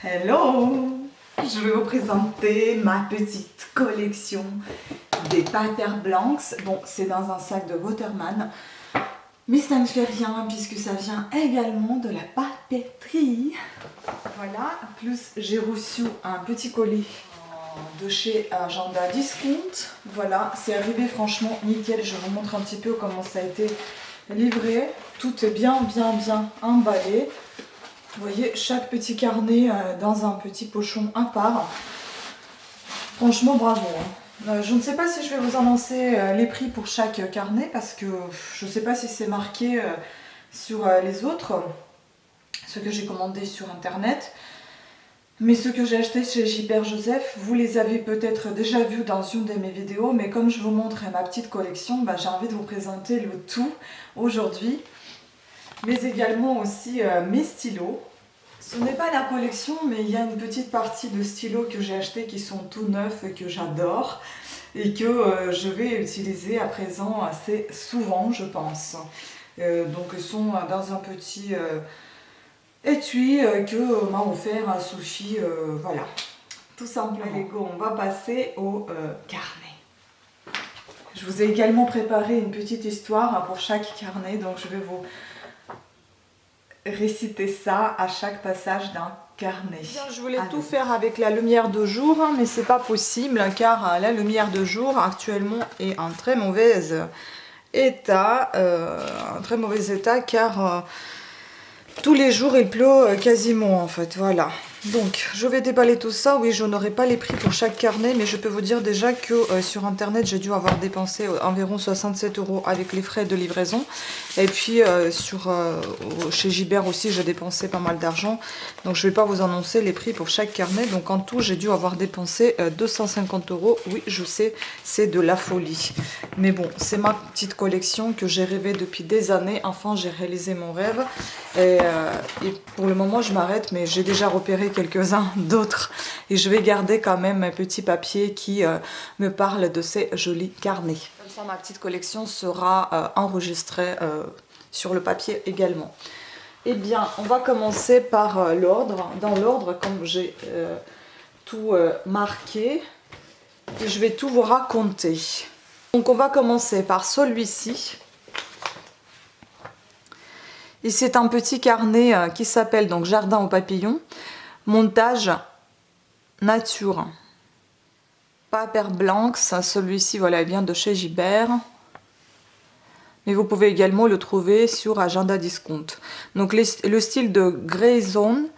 Hello! Je vais vous présenter ma petite collection des Pater Blanks. Bon, c'est dans un sac de Waterman, mais ça ne fait rien puisque ça vient également de la papeterie. Voilà, plus j'ai reçu un petit colis de chez Agenda Discount. Voilà, c'est arrivé franchement nickel. Je vous montre un petit peu comment ça a été livré. Tout est bien emballé. Vous voyez, chaque petit carnet dans un petit pochon à part. Franchement, bravo. Je ne sais pas si je vais vous annoncer les prix pour chaque carnet parce que je ne sais pas si c'est marqué sur les autres, ceux que j'ai commandés sur internet. Mais ceux que j'ai achetés chez Gilbert Joseph, vous les avez peut-être déjà vus dans une de mes vidéos, mais comme je vous montre ma petite collection, j'ai envie de vous présenter le tout aujourd'hui. Mais également aussi mes stylos. Ce n'est pas la collection, mais il y a une petite partie de stylos que j'ai achetés qui sont tout neufs et que j'adore et que je vais utiliser à présent assez souvent, je pense. Donc ils sont dans un petit étui que m'a offert Sophie, voilà, tout simplement. Allez go, on va passer au carnet. Je vous ai également préparé une petite histoire pour chaque carnet, donc je vais vous réciter ça à chaque passage d'un carnet. Bien, je voulais tout faire avec la lumière de jour, mais c'est pas possible car la lumière de jour actuellement est en très mauvais état, car tous les jours il pleut quasiment en fait, voilà. Donc je vais déballer tout ça. Oui, je n'aurai pas les prix pour chaque carnet, mais je peux vous dire déjà que sur internet j'ai dû avoir dépensé environ 67 € avec les frais de livraison. Et puis chez Gilbert aussi j'ai dépensé pas mal d'argent. Donc je ne vais pas vous annoncer les prix pour chaque carnet. Donc en tout j'ai dû avoir dépensé 250 €. Oui, je sais, c'est de la folie. Mais bon, c'est ma petite collection que j'ai rêvé depuis des années. Enfin, j'ai réalisé mon rêve. Et pour le moment je m'arrête, mais j'ai déjà repéré quelques-uns d'autres et je vais garder quand même un petit papier qui me parle de ces jolis carnets. Comme ça, ma petite collection sera enregistrée sur le papier également. Eh bien, on va commencer par l'ordre. Dans l'ordre, comme j'ai tout marqué, et je vais tout vous raconter. Donc, on va commencer par celui-ci. Et c'est un petit carnet qui s'appelle donc Jardin aux papillons. Montage nature. Pater Blanks, celui-ci voilà, il vient de chez Gilbert. Mais vous pouvez également le trouver sur Agenda Discount. Donc le style de Grayson.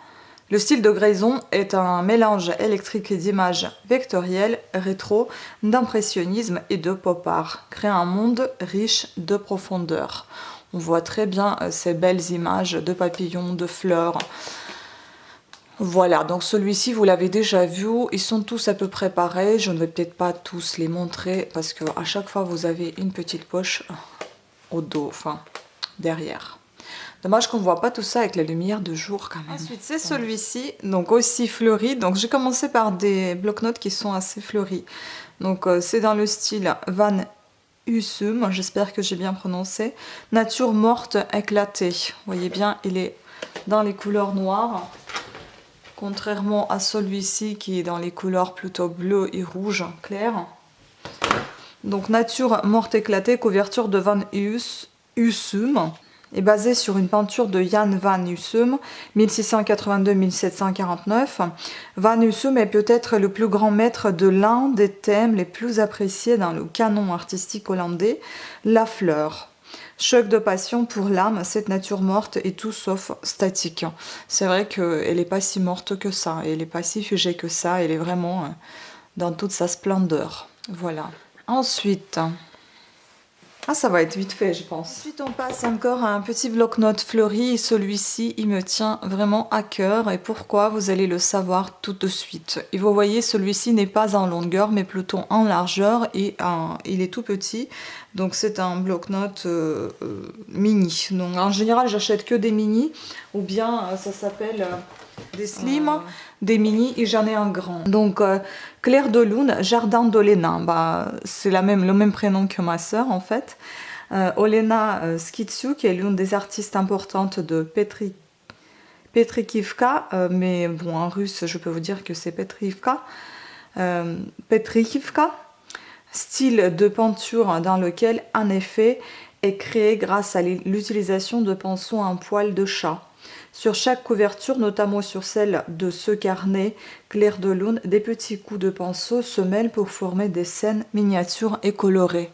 Le style de Grayson est un mélange électrique d'images vectorielles, rétro, d'impressionnisme et de pop art, créant un monde riche de profondeur. On voit très bien ces belles images de papillons, de fleurs. Voilà, donc celui-ci, vous l'avez déjà vu, ils sont tous à peu près pareils. Je ne vais peut-être pas tous les montrer parce qu'à chaque fois, vous avez une petite poche au dos, enfin, derrière. Dommage qu'on ne voit pas tout ça avec la lumière de jour quand même. Ensuite, c'est celui-ci, donc aussi fleuri. Donc j'ai commencé par des bloc-notes qui sont assez fleuris. Donc c'est dans le style Van Husum, j'espère que j'ai bien prononcé. Nature morte éclatée. Vous voyez bien, il est dans les couleurs noires. Contrairement à celui-ci qui est dans les couleurs plutôt bleu et rouge clair. Donc Nature morte éclatée, couverture de Van Husum, est basée sur une peinture de Jan Van Husum, 1682-1749. Van Husum est peut-être le plus grand maître de l'un des thèmes les plus appréciés dans le canon artistique hollandais, la fleur. Choc de passion pour l'âme, cette nature morte est tout sauf statique. C'est vrai qu'elle n'est pas si morte que ça, elle n'est pas si figée que ça, elle est vraiment dans toute sa splendeur. Voilà. Ensuite, ça va être vite fait, je pense. Ensuite, on passe encore à un petit bloc-notes fleuri. Celui-ci, il me tient vraiment à cœur. Et pourquoi? Vous allez le savoir tout de suite. Et vous voyez, celui-ci n'est pas en longueur, mais plutôt en largeur. Et il est tout petit. Donc, c'est un bloc-notes mini. Donc, en général, j'achète que des mini. Ou bien, ça s'appelle des slim, des mini. Et j'en ai un grand. Donc, Claire de Lune, Jardin d'Olena. C'est le même prénom que ma sœur, en fait. Olena Skitsu, qui est l'une des artistes importantes de Petrikivka, mais bon, en russe, je peux vous dire que c'est Petrivka. Petrikivka, style de peinture dans lequel un effet est créé grâce à l'utilisation de pinceaux à un poil de chat. Sur chaque couverture, notamment sur celle de ce carnet clair de lune, des petits coups de pinceau se mêlent pour former des scènes miniatures et colorées.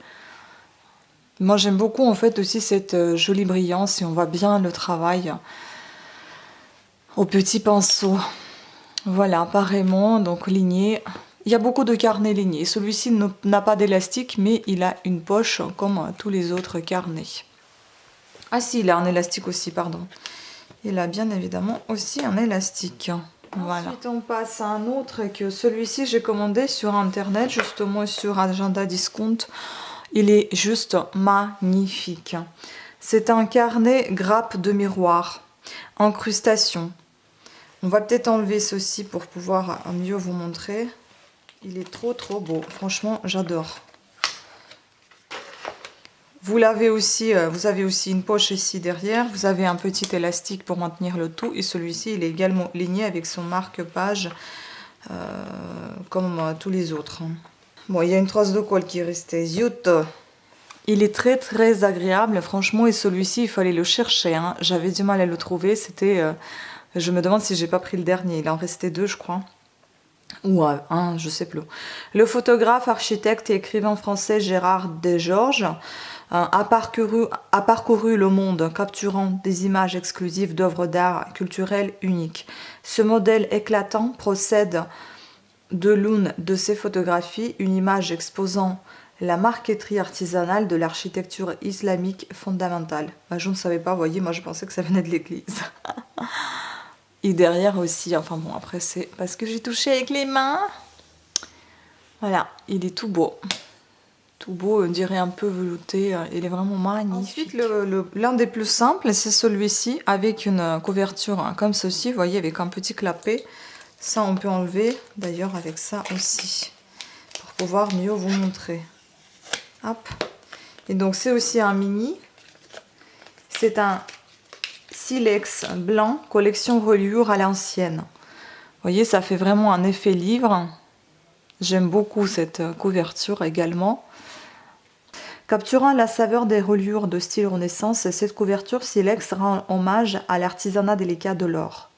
Moi j'aime beaucoup en fait aussi cette jolie brillance et on voit bien le travail au petit pinceau. Voilà, apparemment, donc ligné. Il y a beaucoup de carnets lignés. Celui-ci n'a pas d'élastique, mais il a une poche comme tous les autres carnets. Ah si, il a un élastique aussi, pardon. Il a bien évidemment aussi un élastique. Voilà. Ensuite, on passe à un autre que celui-ci, j'ai commandé sur internet, justement sur Agenda Discount. Il est juste magnifique. C'est un carnet grappe de miroir, incrustation. On va peut-être enlever ceci pour pouvoir mieux vous montrer. Il est trop beau. Franchement, j'adore. Vous avez aussi une poche ici derrière. Vous avez un petit élastique pour maintenir le tout. Et celui-ci, il est également ligné avec son marque-page comme tous les autres. Bon, il y a une trace de colle qui est restée. Zut! Il est très agréable, franchement. Et celui-ci, il fallait le chercher. Hein. J'avais du mal à le trouver. C'était... je me demande si j'ai pas pris le dernier. Il en restait 2, je crois. Ou un, je sais plus. Le photographe, architecte et écrivain français Gérard Desgeorges a parcouru le monde, capturant des images exclusives d'œuvres d'art culturelles uniques. Ce modèle éclatant procède de l'une de ses photographies, une image exposant la marqueterie artisanale de l'architecture islamique fondamentale. Je ne savais pas, vous voyez, moi je pensais que ça venait de l'église. Et derrière aussi, enfin bon, après c'est parce que j'ai touché avec les mains. Voilà, il est tout beau. Tout beau, on dirait un peu velouté. Il est vraiment magnifique. Ensuite, l'un des plus simples, c'est celui-ci, avec une couverture comme ceci, vous voyez, avec un petit clapet. Ça, on peut enlever, d'ailleurs, avec ça aussi, pour pouvoir mieux vous montrer. Hop. Et donc, c'est aussi un mini. C'est un silex blanc, collection reliure à l'ancienne. Vous voyez, ça fait vraiment un effet livre. J'aime beaucoup cette couverture également. Capturant la saveur des reliures de style Renaissance, cette couverture silex rend hommage à l'artisanat délicat de l'or.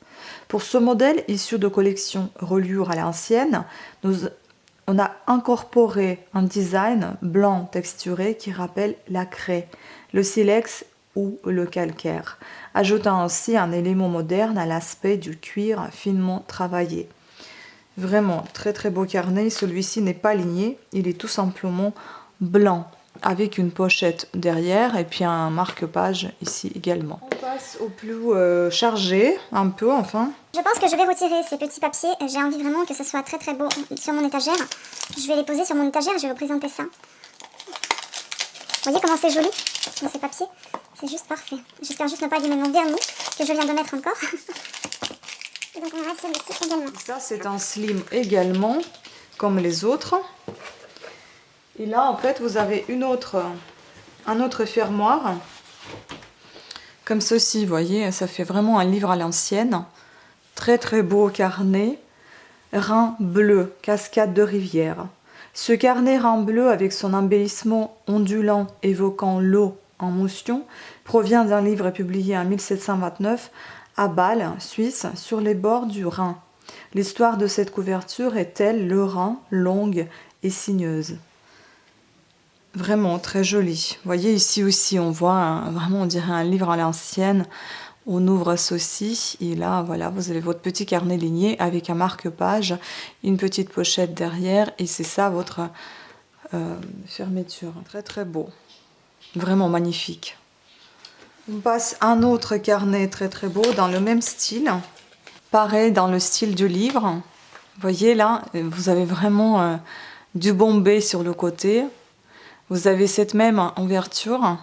Pour ce modèle, issu de collection reliure à l'ancienne, on a incorporé un design blanc texturé qui rappelle la craie, le silex ou le calcaire, ajoutant ainsi un élément moderne à l'aspect du cuir finement travaillé. Vraiment très beau carnet. Celui-ci n'est pas ligné, il est tout simplement blanc avec une pochette derrière et puis un marque-page ici également. On passe au plus chargé, un peu enfin. Je pense que je vais retirer ces petits papiers. J'ai envie vraiment que ce soit très beau sur mon étagère. Je vais les poser sur mon étagère et je vais vous présenter ça. Vous voyez comment c'est joli sur ces papiers? C'est juste parfait. J'espère juste ne pas abîmer mon vernis que je viens de mettre encore. Et donc on va celui-ci également. Ça c'est un slim également, comme les autres. Et là en fait vous avez un autre fermoir. Comme ceci, vous voyez, ça fait vraiment un livre à l'ancienne. Très beau carnet. Rhin bleu, cascade de rivière. Ce carnet Rhin bleu avec son embellissement ondulant évoquant l'eau en motion provient d'un livre publié en 1729 à Bâle, Suisse, sur les bords du Rhin. L'histoire de cette couverture est telle le Rhin, longue et sinueuse. Vraiment très joli. Vous voyez ici aussi, on voit vraiment, on dirait un livre à l'ancienne. On ouvre ceci et là, voilà, vous avez votre petit carnet ligné avec un marque-page, une petite pochette derrière et c'est ça votre fermeture. Très beau. Vraiment magnifique. On passe à un autre carnet très beau dans le même style. Pareil dans le style du livre. Vous voyez là, vous avez vraiment du bombé sur le côté. Vous avez cette même ouverture.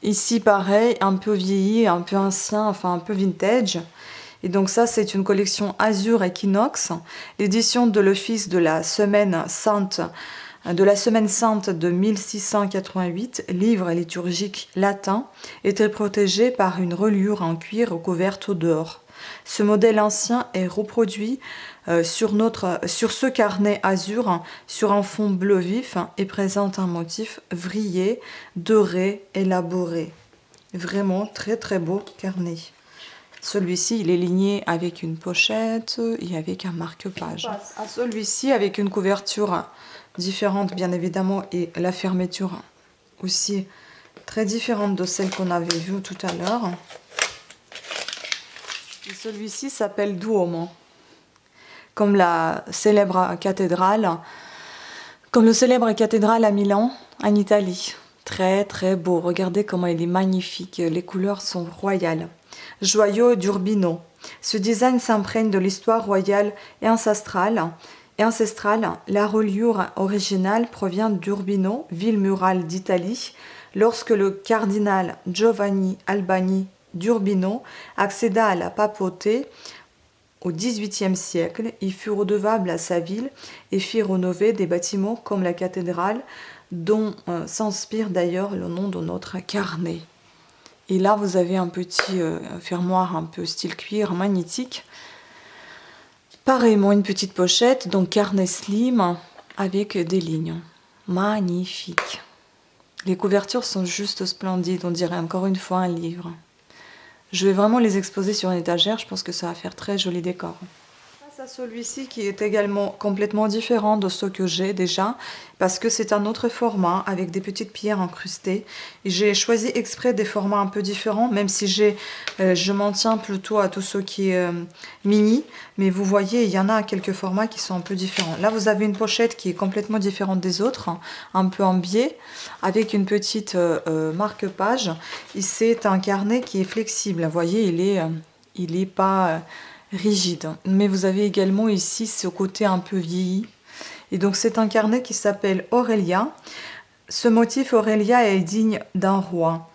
Ici pareil, un peu vieilli, un peu ancien, enfin un peu vintage. Et donc ça c'est une collection Azur Equinox, l'édition de l'office de la Semaine Sainte de la Semaine Sainte de 1688, livre liturgique latin, était protégé par une reliure en cuir recouverte d'or. Ce modèle ancien est reproduit sur ce carnet azur sur un fond bleu vif et présente un motif vrillé, doré, élaboré. Vraiment très très beau carnet. Celui-ci, il est ligné avec une pochette et avec un marque-page. À celui-ci, avec une couverture différente, bien évidemment, et la fermeture aussi très différente de celle qu'on avait vue tout à l'heure. Celui-ci s'appelle Duomo, comme la célèbre cathédrale, comme le célèbre cathédrale à Milan, en Italie. Très très beau. Regardez comment il est magnifique. Les couleurs sont royales. Joyau d'Urbino. Ce design s'imprègne de l'histoire royale et ancestrale. La reliure originale provient d'Urbino, ville murale d'Italie, lorsque le cardinal Giovanni Albani d'Urbino accéda à la papauté au XVIIIe siècle. Il fut redevable à sa ville et fit rénover des bâtiments comme la cathédrale, dont s'inspire d'ailleurs le nom de notre carnet. Et là, vous avez un petit fermoir un peu style cuir magnétique. Pareillement, une petite pochette, donc carnet slim avec des lignes. Magnifique. Les couvertures sont juste splendides, on dirait encore une fois un livre. Je vais vraiment les exposer sur une étagère, je pense que ça va faire très joli décor. Face à celui-ci qui est également complètement différent de ce que j'ai déjà, parce que c'est un autre format avec des petites pierres incrustées. J'ai choisi exprès des formats un peu différents, même si je m'en tiens plutôt à tout ce qui est mini, mais vous voyez, il y en a quelques formats qui sont un peu différents. Là, vous avez une pochette qui est complètement différente des autres, un peu en biais, avec une petite marque-page. Et c'est un carnet qui est flexible. Vous voyez, il est pas rigide. Mais vous avez également ici ce côté un peu vieilli. Et donc c'est un carnet qui s'appelle Aurélia. Ce motif Aurélia est digne d'un roi.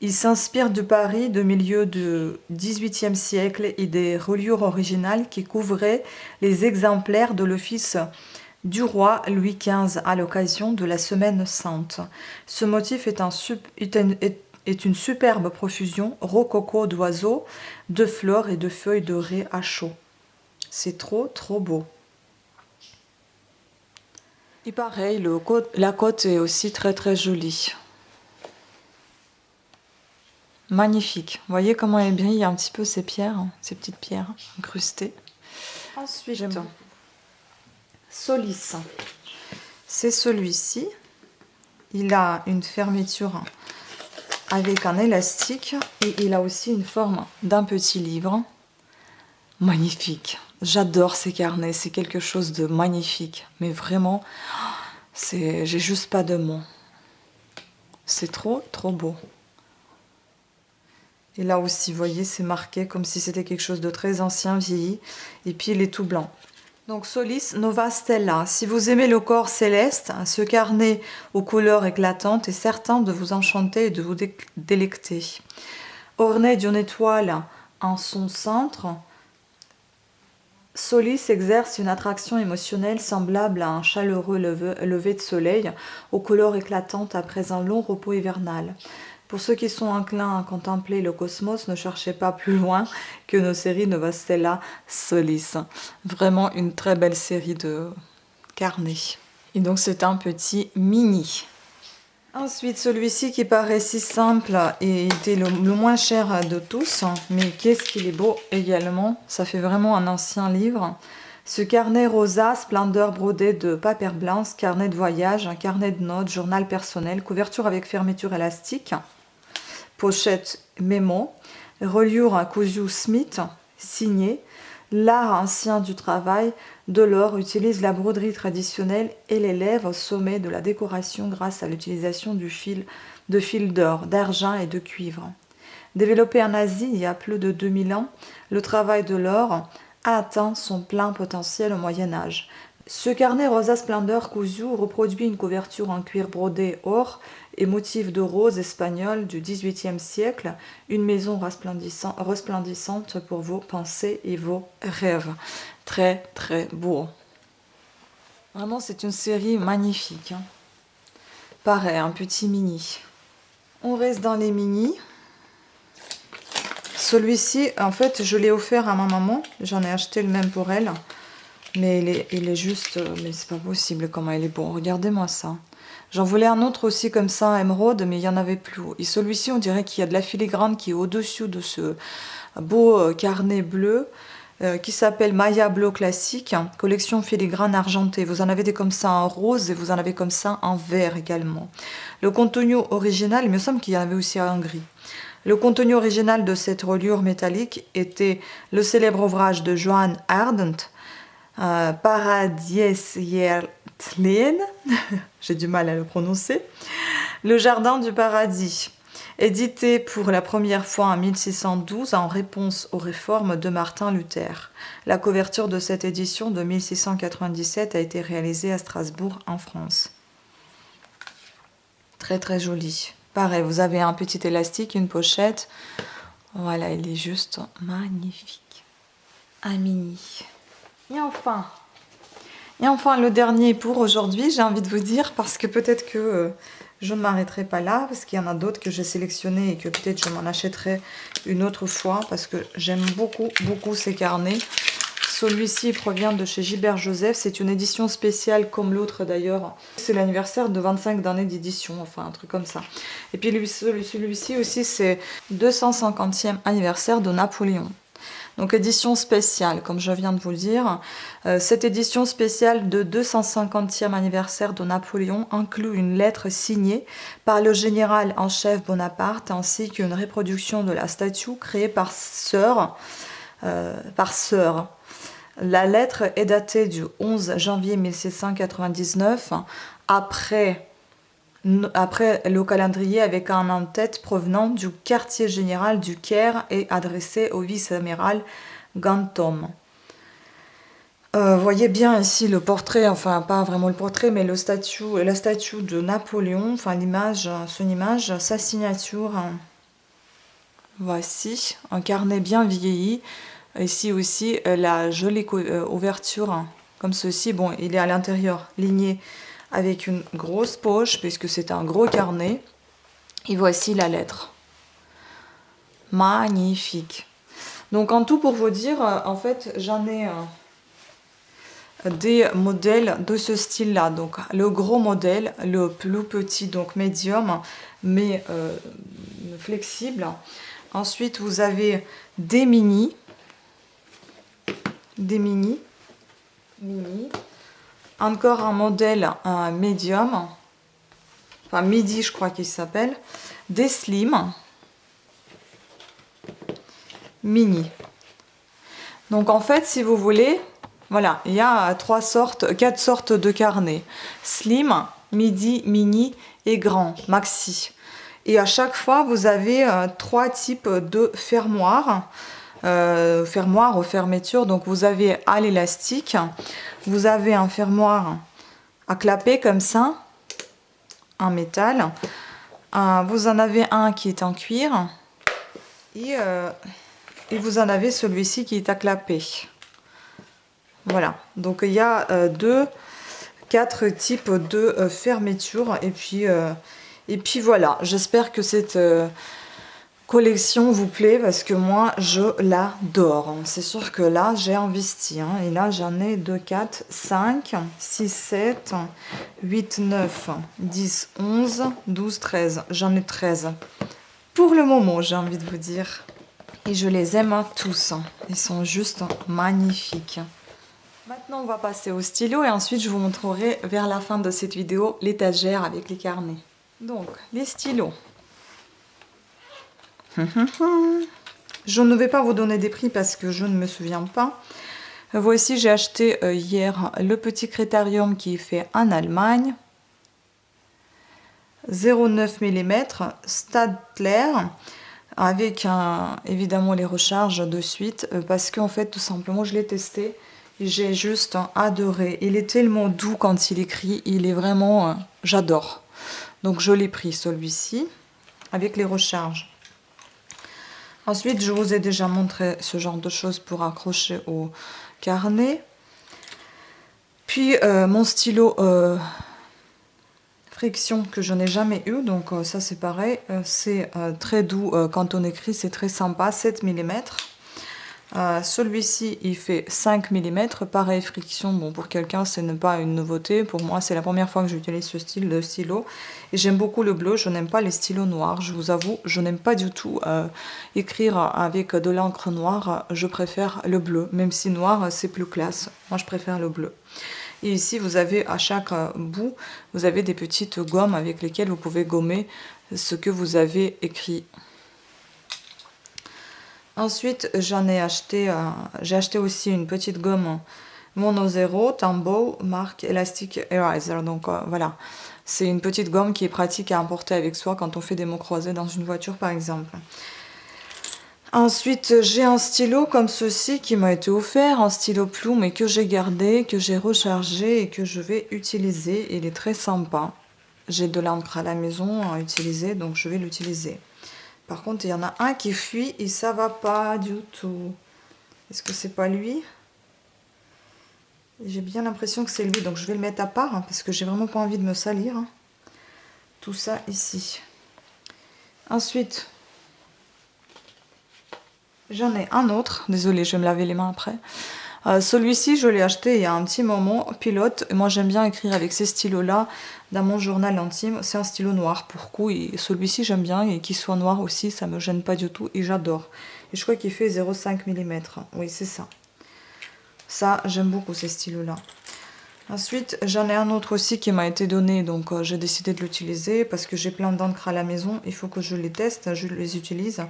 Il s'inspire de Paris de milieu du XVIIIe siècle et des reliures originales qui couvraient les exemplaires de l'office du roi Louis XV à l'occasion de la Semaine Sainte. Ce motif est une superbe profusion rococo d'oiseaux, de fleurs et de feuilles dorées à chaud. C'est trop trop beau. Et pareil, la côte est aussi très très jolie. Magnifique. Vous voyez comment elle brille un petit peu ces pierres, ces petites pierres incrustées. Ensuite, Solis. C'est celui-ci. Il a une fermeture avec un élastique et il a aussi une forme d'un petit livre. Magnifique. J'adore ces carnets, c'est quelque chose de magnifique. Mais vraiment, j'ai juste pas de mots. C'est trop, trop beau. Et là aussi, vous voyez, c'est marqué comme si c'était quelque chose de très ancien, vieilli. Et puis, il est tout blanc. Donc, Solis Nova Stella. Si vous aimez le corps céleste, ce carnet aux couleurs éclatantes est certain de vous enchanter et de vous délecter. Orné d'une étoile en son centre, Solis exerce une attraction émotionnelle semblable à un chaleureux lever de soleil aux couleurs éclatantes après un long repos hivernal. Pour ceux qui sont enclins à contempler le cosmos, ne cherchez pas plus loin que nos séries Nova Stella Solis. Vraiment une très belle série de carnets. Et donc c'est un petit mini. Ensuite, celui-ci qui paraît si simple et était le moins cher de tous, mais qu'est-ce qu'il est beau également. Ça fait vraiment un ancien livre. Ce carnet rosa, splendeur brodé de papier blanc, carnet de voyage, un carnet de notes, journal personnel, couverture avec fermeture élastique, pochette mémo, reliure à cousu Smith, signé. L'art ancien du travail de l'or utilise la broderie traditionnelle et l'élève au sommet de la décoration grâce à l'utilisation de fil d'or, d'argent et de cuivre. Développé en Asie il y a plus de 2000 ans, le travail de l'or a atteint son plein potentiel au Moyen-Âge. Ce carnet rosa splendeur cousu reproduit une couverture en cuir brodé or et motif de rose espagnol du XVIIIe siècle, une maison resplendissante pour vos pensées et vos rêves. Très très beau. Vraiment, c'est une série magnifique. Hein. Pareil, un petit mini. On reste dans les mini. Celui-ci, en fait, je l'ai offert à ma maman. J'en ai acheté le même pour elle. Mais il est juste... Mais c'est pas possible comment il est bon. Regardez-moi ça. J'en voulais un autre aussi comme ça, émeraude, mais il n'y en avait plus. Et celui-ci, on dirait qu'il y a de la filigrane qui est au-dessus de ce beau carnet bleu qui s'appelle Maya Bleu Classique, collection filigrane argentée. Vous en avez des comme ça en rose et vous en avez comme ça en vert également. Le contenu original, il me semble qu'il y en avait aussi en gris. Le contenu original de cette reliure métallique était le célèbre ouvrage de Johann Ardent, Paradiesiertlehen, j'ai du mal à le prononcer, Le Jardin du Paradis, édité pour la première fois en 1612 en réponse aux réformes de Martin Luther. La couverture de cette édition de 1697 a été réalisée à Strasbourg en France. Très très joli. Pareil, vous avez un petit élastique, une pochette. Voilà, il est juste magnifique. Un mini. Et enfin, le dernier pour aujourd'hui, j'ai envie de vous dire, parce que peut-être que je ne m'arrêterai pas là, parce qu'il y en a d'autres que j'ai sélectionnés et que peut-être je m'en achèterai une autre fois, parce que j'aime beaucoup, beaucoup ces carnets. Celui-ci provient de chez Gilbert Joseph, c'est une édition spéciale comme l'autre d'ailleurs. C'est l'anniversaire de 25 années d'édition, enfin un truc comme ça. Et puis celui-ci aussi, c'est 250e anniversaire de Napoléon. Donc édition spéciale, comme je viens de vous le dire. Cette édition spéciale de 250e anniversaire de Napoléon inclut une lettre signée par le général en chef Bonaparte ainsi qu'une reproduction de la statue créée par Sœur. La lettre est datée du 11 janvier 1799, après le calendrier avec un en-tête provenant du quartier général du Caire et adressé au vice-amiral Gantom. Voyez bien ici le portrait, enfin pas vraiment le portrait, mais la statue de Napoléon, enfin l'image, son image, sa signature. Voici, un carnet bien vieilli. Ici aussi, la jolie ouverture, comme ceci. Bon, il est à l'intérieur, ligné avec une grosse poche, puisque c'est un gros carnet. Et voici la lettre. Magnifique. Donc, en tout, pour vous dire, en fait, j'en ai des modèles de ce style-là. Donc, le gros modèle, le plus petit, donc médium, mais flexible. Ensuite, vous avez des mini. Encore un modèle médium, enfin midi je crois qu'il s'appelle, des slim, mini. Donc en fait si vous voulez, voilà, il y a 4 sortes de carnets, slim, midi, mini et grand, maxi. Et à chaque fois vous avez 3 types de fermoirs. Fermoir ou fermeture, donc vous avez à l'élastique, vous avez un fermoir à clapper comme ça, en métal, vous en avez un qui est en cuir et vous en avez celui-ci qui est à clapper. Voilà, donc il y a 4 types de fermeture et puis voilà, j'espère que cette collection vous plaît parce que moi je l'adore. C'est sûr que là j'ai investi et là j'en ai 2, 4, 5, 6, 7, 8, 9, 10, 11, 12, 13. J'en ai 13 pour le moment, j'ai envie de vous dire. Et je les aime tous. Ils sont juste magnifiques. Maintenant on va passer au stylo et ensuite je vous montrerai vers la fin de cette vidéo l'étagère avec les carnets. Donc les stylos. Je ne vais pas vous donner des prix parce que je ne me souviens pas. Voici, j'ai acheté hier le petit Critérium qui est fait en Allemagne. 0,9 mm, Stadler, avec évidemment les recharges de suite parce qu'en fait tout simplement je l'ai testé et j'ai juste adoré. Il est tellement doux quand il écrit, il est vraiment... j'adore. Donc je l'ai pris celui-ci avec les recharges. Ensuite, je vous ai déjà montré ce genre de choses pour accrocher au carnet. Puis mon stylo friction que je n'ai jamais eu, donc ça c'est pareil, c'est très doux quand on écrit, c'est très sympa, 7 mm. Celui-ci il fait 5 mm, pareil friction, bon pour quelqu'un ce n'est pas une nouveauté, pour moi c'est la première fois que j'utilise ce style de stylo et j'aime beaucoup le bleu, je n'aime pas les stylos noirs, je vous avoue, je n'aime pas du tout écrire avec de l'encre noire, je préfère le bleu, même si noir c'est plus classe, moi je préfère le bleu. Et ici vous avez à chaque bout, vous avez des petites gommes avec lesquelles vous pouvez gommer ce que vous avez écrit. Ensuite, j'ai acheté aussi une petite gomme Mono Zero Tambo marque Elastic Eraser. Donc voilà, c'est une petite gomme qui est pratique à emporter avec soi quand on fait des mots croisés dans une voiture par exemple. Ensuite, j'ai un stylo comme ceci qui m'a été offert, un stylo plume et que j'ai gardé, que j'ai rechargé et que je vais utiliser. Il est très sympa. J'ai de l'encre à la maison à utiliser, donc je vais l'utiliser. Par contre, il y en a un qui fuit et ça va pas du tout. Est-ce que c'est pas lui? J'ai bien l'impression que c'est lui, donc je vais le mettre à part hein, parce que j'ai vraiment pas envie de me salir. Hein. Tout ça ici. Ensuite, j'en ai un autre. Désolée, je vais me laver les mains après. Celui-ci, je l'ai acheté il y a un petit moment, Pilote. Moi, j'aime bien écrire avec ces stylos-là dans mon journal intime. C'est un stylo noir pour coup. Et celui-ci, j'aime bien. Et qu'il soit noir aussi, ça me gêne pas du tout. Et j'adore. Et je crois qu'il fait 0,5 mm. Oui, c'est ça. Ça, j'aime beaucoup ces stylos-là. Ensuite, j'en ai un autre aussi qui m'a été donné. Donc, j'ai décidé de l'utiliser parce que j'ai plein d'encre à la maison. Il faut que je les teste, je les utilise.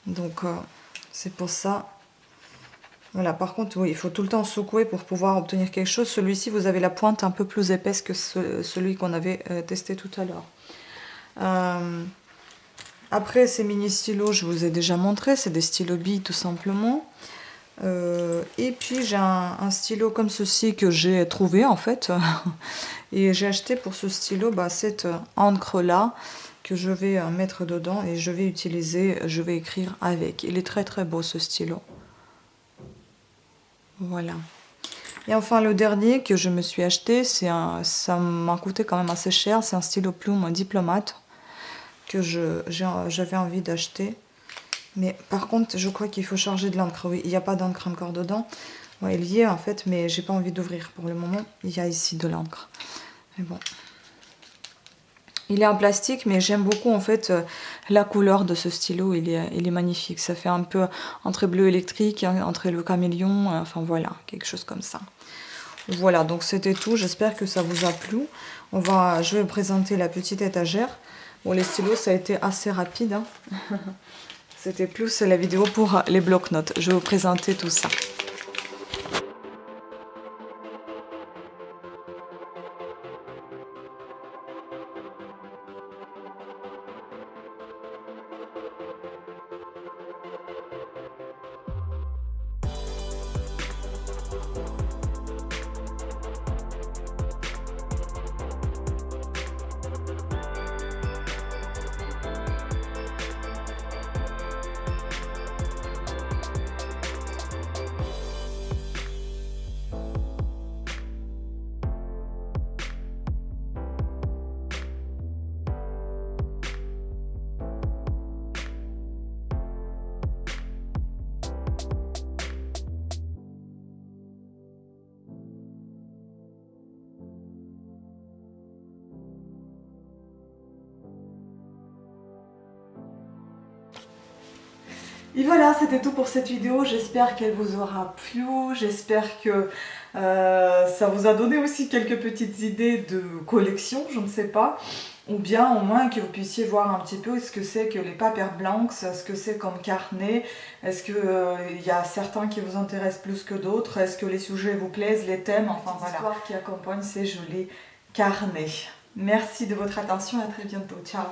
Donc, c'est pour ça. Voilà, par contre, oui, il faut tout le temps secouer pour pouvoir obtenir quelque chose. Celui-ci, vous avez la pointe un peu plus épaisse que celui qu'on avait testé tout à l'heure. Après, ces mini stylos, je vous ai déjà montré, c'est des stylos billes tout simplement. Et puis, j'ai un stylo comme ceci que j'ai trouvé en fait. Et j'ai acheté pour ce stylo cette encre-là que je vais mettre dedans et je vais utiliser, je vais écrire avec. Il est très très beau ce stylo. Voilà. Et enfin le dernier que je me suis acheté, ça m'a coûté quand même assez cher, c'est un stylo plume diplomate que j'avais envie d'acheter. Mais par contre, je crois qu'il faut charger de l'encre. Oui, il n'y a pas d'encre encore dedans. Ouais, il y est en fait, mais j'ai pas envie d'ouvrir pour le moment. Il y a ici de l'encre. Mais bon. Il est en plastique, mais j'aime beaucoup en fait la couleur de ce stylo. Il est magnifique. Ça fait un peu entre bleu électrique, entre le caméléon, enfin voilà, quelque chose comme ça. Voilà, donc c'était tout. J'espère que ça vous a plu. Je vais vous présenter la petite étagère. Bon, les stylos, ça a été assez rapide. Hein. C'était plus la vidéo pour les blocs-notes. Je vais vous présenter tout ça. Et voilà, c'était tout pour cette vidéo. J'espère qu'elle vous aura plu. J'espère que ça vous a donné aussi quelques petites idées de collection, je ne sais pas. Ou bien au moins que vous puissiez voir un petit peu ce que c'est que les paper blanks, ce que c'est comme carnet. Est-ce qu'il y a certains qui vous intéressent plus que d'autres? Est-ce que les sujets vous plaisent, les thèmes? Enfin voilà, l'histoire qui accompagne ces jolis carnets. Merci de votre attention et à très bientôt. Ciao.